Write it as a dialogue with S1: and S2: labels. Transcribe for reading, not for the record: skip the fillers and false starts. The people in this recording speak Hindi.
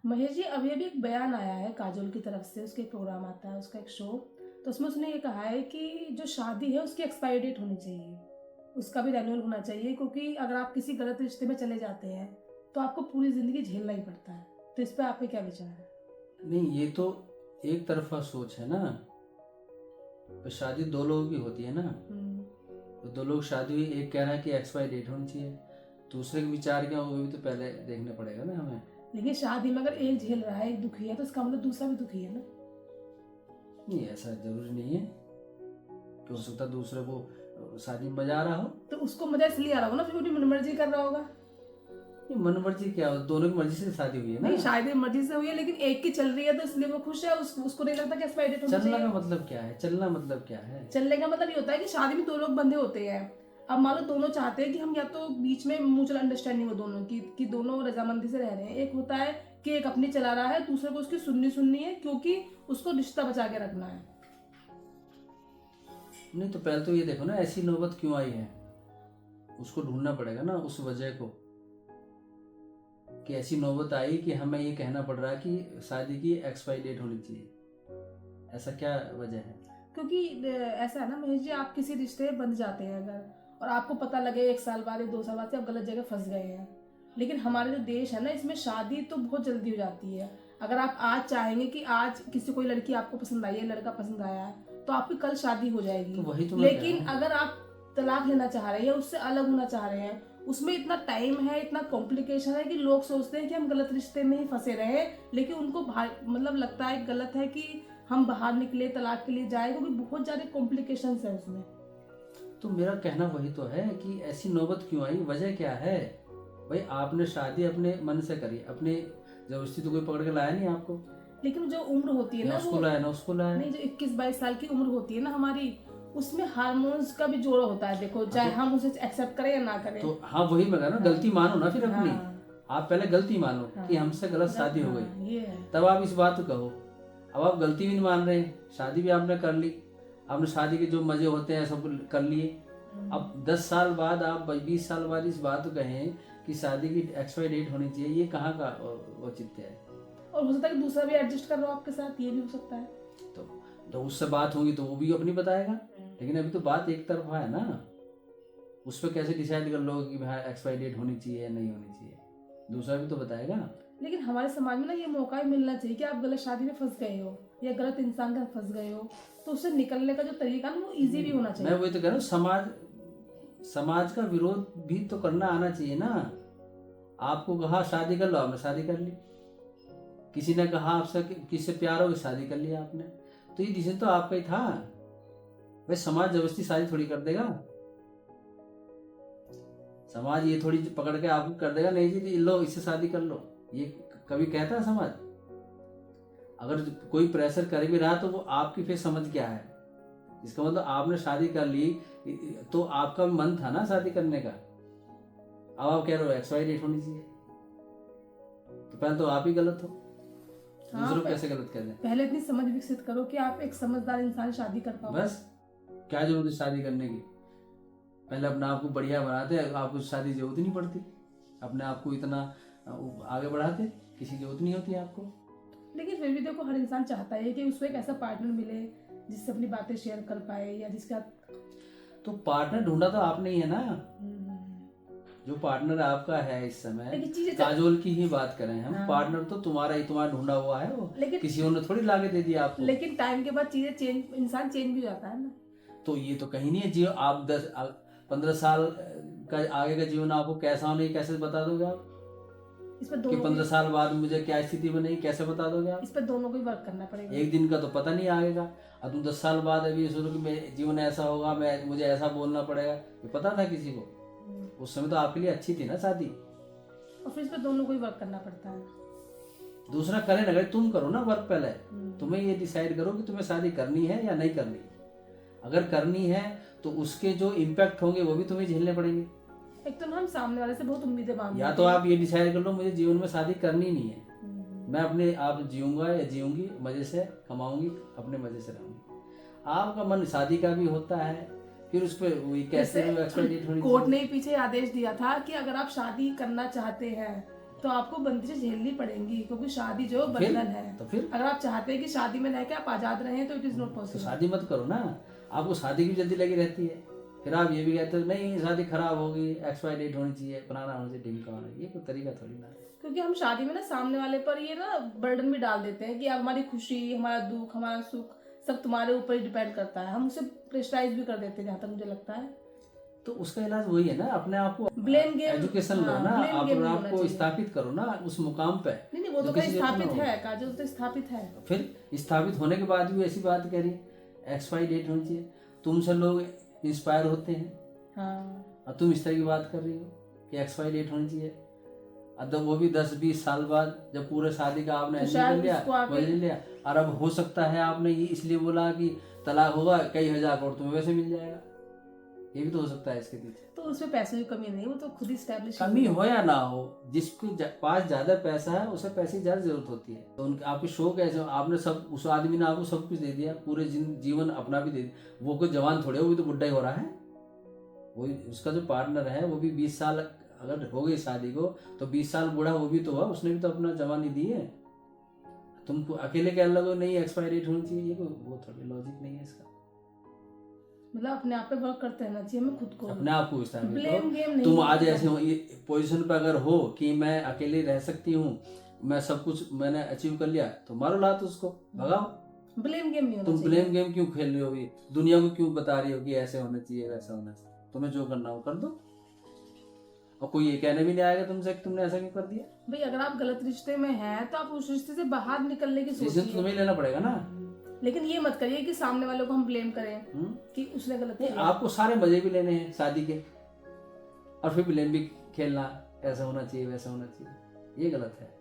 S1: महेश जी, अभी अभी एक बयान आया है काजोल की तरफ से, उसके प्रोग्राम आता है उसका एक शो। तो उसमें उसने ये कहा है कि जो शादी है उसकी एक्सपायरी डेट होनी चाहिए, उसका भी रेन्यूअल होना चाहिए, क्योंकि अगर आप किसी गलत रिश्ते में चले जाते हैं तो आपको पूरी ज़िंदगी झेलना ही पड़ता है। तो इस पर आपके क्या विचार है?
S2: नहीं, ये तो एक तरफा सोच है ना। तो शादी दो लोगों की होती है ना। तो दो लोग शादी हुई, एक कह रहा है कि एक्सपायरी डेट होनी चाहिए, दूसरे के विचार क्या हो वो भी तो पहले देखने पड़ेगा ना हमें।
S1: लेकिन शादी में अगर एक झेल रहा है, एक दुखी है, तो इसका मतलब दूसरा भी दुखी है ना।
S2: नहीं, ऐसा जरूरी नहीं है कि हो सकता है दूसरे को शादी में मजा आ रहा हो।
S1: तो उसको मजा इसलिए आ रहा होगा ना, फिर अपनी मर्जी कर रहा होगा।
S2: ये मन मर्जी क्या हो, दोनों की मर्जी से शादी हुई है ना।
S1: नहीं, शायद मर्जी से हुई है, लेकिन एक की चल रही है तो इसलिए वो खुश है, उसको नहीं लगता कि एक्सपायरी डेट होनी
S2: चलना
S1: चाहिए।
S2: का मतलब क्या है? चलना मतलब क्या है?
S1: चलने का मतलब ये होता है कि शादी में दो लोग बंधे होते हैं। अब मान लो दोनों चाहते हैं कि हम या तो बीच में म्यूचुअल अंडरस्टैंडिंग हो दोनों की, कि दोनों रजामंदी से रह रहे हैं। एक होता है कि एक अपनी चला रहा है, दूसरे को उसकी सुननी है, क्योंकि उसको रिश्ता बचा के रखना है।
S2: नहीं तो पहले तो ये देखो ना, ऐसी नौबत क्यों आई है, उसको ढूंढना पड़ेगा ना उस वजह को, कि ऐसी नौबत आई कि हमें ये कहना पड़ रहा है कि शादी की एक्सपायरी डेट होनी चाहिए। ऐसा क्या वजह है?
S1: क्योंकि ऐसा है ना महेश जी, आप किसी रिश्ते में बंध जाते हैं अगर, और आपको पता लगे 1 साल बाद या 2 साल बाद से आप गलत जगह फंस गए हैं। लेकिन हमारे जो देश है ना, इसमें शादी तो बहुत जल्दी हो जाती है। अगर आप आज चाहेंगे कि आज किसी कोई लड़की आपको पसंद आई है, लड़का पसंद आया है, तो आपकी कल शादी हो जाएगी।
S2: तो वही तो मैं कह
S1: लेकिन
S2: रहा हूँ।
S1: अगर आप तलाक लेना चाह रहे हैं या उससे अलग होना चाह रहे हैं, उसमें इतना टाइम है, इतना कॉम्प्लिकेशन है कि लोग सोचते हैं कि हम गलत रिश्ते में ही फंसे रहे, लेकिन उनको मतलब लगता है गलत है कि हम बाहर निकले, तलाक के लिए जाए, क्योंकि बहुत ज्यादा कॉम्प्लिकेशंस है उसमें।
S2: तो मेरा कहना वही तो है कि ऐसी नौबत क्यों आई, वजह क्या है? भाई आपने शादी अपने मन से करी, अपने जबरदस्ती तो कोई पकड़ के लाया नहीं आपको।
S1: लेकिन जो उम्र होती है
S2: ना
S1: ना,
S2: उसको
S1: वो
S2: लाया ना उसको लाया।
S1: नहीं, जो 21-22 साल की उम्र होती है ना हमारी, उसमें हार्मोन्स का भी जोड़ा होता है। देखो, चाहे हम उसे एक्सेप्ट करें या ना करें।
S2: तो हाँ, वही मैं कह रहा हूँ, गलती मानो ना फिर अपनी। आप पहले गलती मानो कि हमसे गलत शादी हो गई,
S1: ये है।
S2: तब आप इस बात को कहो। अब आप गलती भी नहीं मान रहे, शादी भी आपने कर ली, आपने शादी के जो मजे होते हैं सब कर लिए। अब 10 साल बाद, आप 20 साल बाद इस बात को कहें कि शादी की एक्सपायरी डेट होनी चाहिए, ये कहाँ का औचित्य है?
S1: और हो सकता है कि दूसरा भी एडजस्ट कर रहा हो आपके साथ, ये भी हो सकता है।
S2: तो उससे बात होगी तो वो भी अपनी बताएगा। लेकिन अभी तो बात एक तरफा है ना, उस पर कैसे डिसाइड कर लो कि भाई एक्सपायरी डेट होनी चाहिए या नहीं होनी चाहिए? दूसरा भी तो बताएगा।
S1: लेकिन हमारे समाज में ना ये मौका ही मिलना चाहिए कि आप गलत शादी में फंस गए हो या गलत इंसान के साथ फंस गए हो, तो उससे निकलने का जो तरीका ना वो इजी भी होना चाहिए।
S2: मैं वही तो कह रहा हूँ, समाज का विरोध भी तो करना आना चाहिए ना। आपको कहा शादी कर लो, आपने शादी कर ली। किसी ने कहा आपसे किससे प्यार हो, शादी कर लिया आपने। तो ये डिसीजन तो आपका ही था। भाई समाज जबरदस्ती शादी थोड़ी कर देगा। समाज ये थोड़ी पकड़ के आपको कर देगा, नहीं जी लो इससे शादी कर लो, ये कभी कहता है समाज? अगर कोई प्रेशर कर भी रहा तो वो आपकी फिर समझ क्या है? इसका मतलब आपने शादी कर ली तो आपका मन था ना शादी करने का। अब आप कह रहे हो एक्सपायरी डेट होनी चाहिए, तो पहले तो आप ही गलत हो। दूसरों को कैसे गलत कर दें?
S1: पहले इतनी समझ विकसित करो कि आप एक समझदार इंसान शादी कर पाओ।
S2: बस क्या जरूरत है शादी करने की? पहले अपने आप को बढ़िया बनाते, आपको शादी की जरूरत ही नहीं पड़ती। अपने आप को इतना आगे बढ़ाते, किसी की जरूरत नहीं होती आपको।
S1: लेकिन फिर भी देखो, हर इंसान चाहता है कि उसको एक ऐसा पार्टनर मिले जिससे अपनी बातें शेयर कर पाए, या जिसका
S2: तो पार्टनर ढूंढा तो आपने ही है ना। जो पार्टनर आपका है इस समय, काजोल की ही बात करें हम, पार्टनर तो तुम्हारा ढूंढा हुआ है वो, किसी और ने थोड़ी लाके दे दिया आपको।
S1: लेकिन टाइम के बाद चीजें चेंज, इंसान चेंज भी जाता है ना।
S2: तो ये तो कहीं नहीं है जियो आप 10-15 साल का आगे का जीवन आपको कैसा होने कैसे बता दोगे आप?
S1: इस पर
S2: कि 15 साल बाद मुझे क्या स्थिति बनेगी कैसे बता दोगे आप?
S1: इस पर दोनों को ही वर्क करना पड़ेगा।
S2: एक दिन का तो पता नहीं आएगा। अब तुम 10 साल बाद अभी सोचो कि मेरे जीवन ऐसा होगा, मुझे ऐसा बोलना पड़ेगा, ये पता था किसी को? उस समय तो आपके लिए अच्छी थी ना शादी।
S1: और फिर इस पर दोनों को ही वर्क करना पड़ता है।
S2: दूसरा करे ना, तुम करो ना वर्क पहले। तुम्हें ये डिसाइड करो कि तुम्हें शादी करनी है या नहीं करनी। अगर करनी है तो उसके जो इम्पैक्ट होंगे वो भी तुम्हें झेलने पड़ेंगे।
S1: एक तो हम सामने वाले से बहुत उम्मीदें बांधते हैं।
S2: या तो आप ये डिसाइड कर लो मुझे जीवन में शादी करनी नहीं है, मैं अपने आप जीऊंगा या जीऊंगी, मजे से कमाऊंगी, अपने मजे से रहूंगी। आपका मन शादी का भी होता है, फिर उस पर वही कैसे एक्सपायरी डेट होनी।
S1: कोर्ट ने पीछे आदेश दिया था कि अगर आप शादी करना चाहते हैं तो आपको बंदिशें झेलनी पड़ेंगी, क्योंकि शादी जो बंधन है।
S2: तो फिर
S1: अगर आप चाहते हैं कि शादी में रह के आप आजाद रहें तो इट इज नॉट
S2: तो
S1: पॉसिबल।
S2: शादी मत करो ना। आपको शादी की जल्दी लगी रहती है, फिर आप ये भी कहते हो नहीं शादी खराब होगी, एक्सपायर डेट होनी चाहिए, बनाना होना चाहिए, ढिमका होना चाहिए। ये कोई तरीका थोड़ी ना है।
S1: क्योंकि हम शादी में ना सामने वाले पर ये ना बर्डन भी डाल देते हैं कि अब हमारी खुशी, हमारा दुख, हमारा सुख सब तुम्हारे ऊपर ही डिपेंड करता है। हम उसे प्रेशराइज भी कर देते हैं, जहाँ तक मुझे लगता है।
S2: तो उसका इलाज वही है ना, अपने आप को
S1: ब्लेम गेम,
S2: एजुकेशन लो ना,
S1: ब्लेम
S2: आप
S1: गेम नहीं
S2: अपने
S1: होना
S2: आप को
S1: चाहिए।
S2: स्थापित करो ना उस मुकाम पे।
S1: नहीं वो
S2: जो
S1: तो
S2: किसी
S1: कहीं
S2: जगह पे ना
S1: स्थापित
S2: हो।
S1: है, काजल तो स्थापित है।
S2: फिर स्थापित होने के बाद भी ऐसी बात कह रही है एक्सपायरी डेट होनी चाहिए। तुमसे लोग इंस्पायर होते हैं
S1: हाँ,
S2: और तुम इस तरह की बात कर रही हो कि एक्सपायरी डेट होनी चाहिए। अब तो वो भी 10-20 साल बाद, जब पूरे शादी का आपने
S1: तो
S2: एग्री
S1: शायद
S2: कर लिया,
S1: उसको आके-
S2: वही ले लिया। और अब हो सकता है आपने ये इसलिए बोला कि तलाक होगा, कई हजार करोड़ तुम्हें वैसे मिल जाएगा, ये भी तो हो सकता है इसके पीछे।
S1: तो उसमें पैसों की कमी नहीं, वो तो खुद ही स्टैब्लिश
S2: कमी हो या ना हो, जिसके पास ज्यादा पैसा है उसे पैसे की ज्यादा जरूरत होती है। तो उनके आपके शौक ऐसे, आपने सब, उस आदमी ने आपको सब कुछ दे दिया, पूरे जीवन अपना भी दे दिया। वो कोई जवान थोड़े, वो भी तो बुढ़ा ही हो रहा है। वही उसका जो पार्टनर है वो भी 20 साल अगर हो गई शादी को, तो 20 साल बूढ़ा वो भी तो हुआ, उसने भी तो अपना जवानी दी है। तुमको अकेले क्या लगो नहीं एक्सपायरी डेट होनी चाहिए, ये कोई वो थोड़ी लॉजिक नहीं है इसका।
S1: मतलब अपने आप पे वर्क करते रहना चाहिए हमें, खुद को।
S2: अपने आप को स्थापित
S1: ब्लेम
S2: करो।
S1: गेम नहीं
S2: तुम
S1: होना
S2: आज
S1: चाहिए।
S2: ऐसे हो, ये पोजीशन पर अगर हो कि मैं अकेले रह सकती हूँ, मैं सब कुछ मैंने अचीव कर लिया, तो मारो लात उसको, भगाओ।
S1: ब्लेम गेम नहीं होना
S2: तुम
S1: चाहिए।
S2: ब्लेम गेम क्यों खेल रही हो? अभी दुनिया को क्यों बता रही हो कि ऐसे होना चाहिए वैसा होना चाहिए? तुम्हें जो करना हो कर दो, और कोई ये कहने भी नहीं आएगा तुमसे कि तुमने ऐसा क्यों कर दिया।
S1: भाई अगर आप गलत रिश्ते में हैं तो आप उस रिश्ते से बाहर निकलने की
S2: डिसीजन तो
S1: सोचिए,
S2: तुम्हें लेना पड़ेगा ना।
S1: लेकिन ये मत करिए कि सामने वालों को हम ब्लेम करें
S2: हम्म?
S1: कि उसने गलत
S2: नहीं,
S1: किया।
S2: आपको सारे मजे भी लेने हैं शादी के, और फिर ब्लेम भी खेलना, ऐसा होना चाहिए वैसा होना चाहिए, ये गलत है।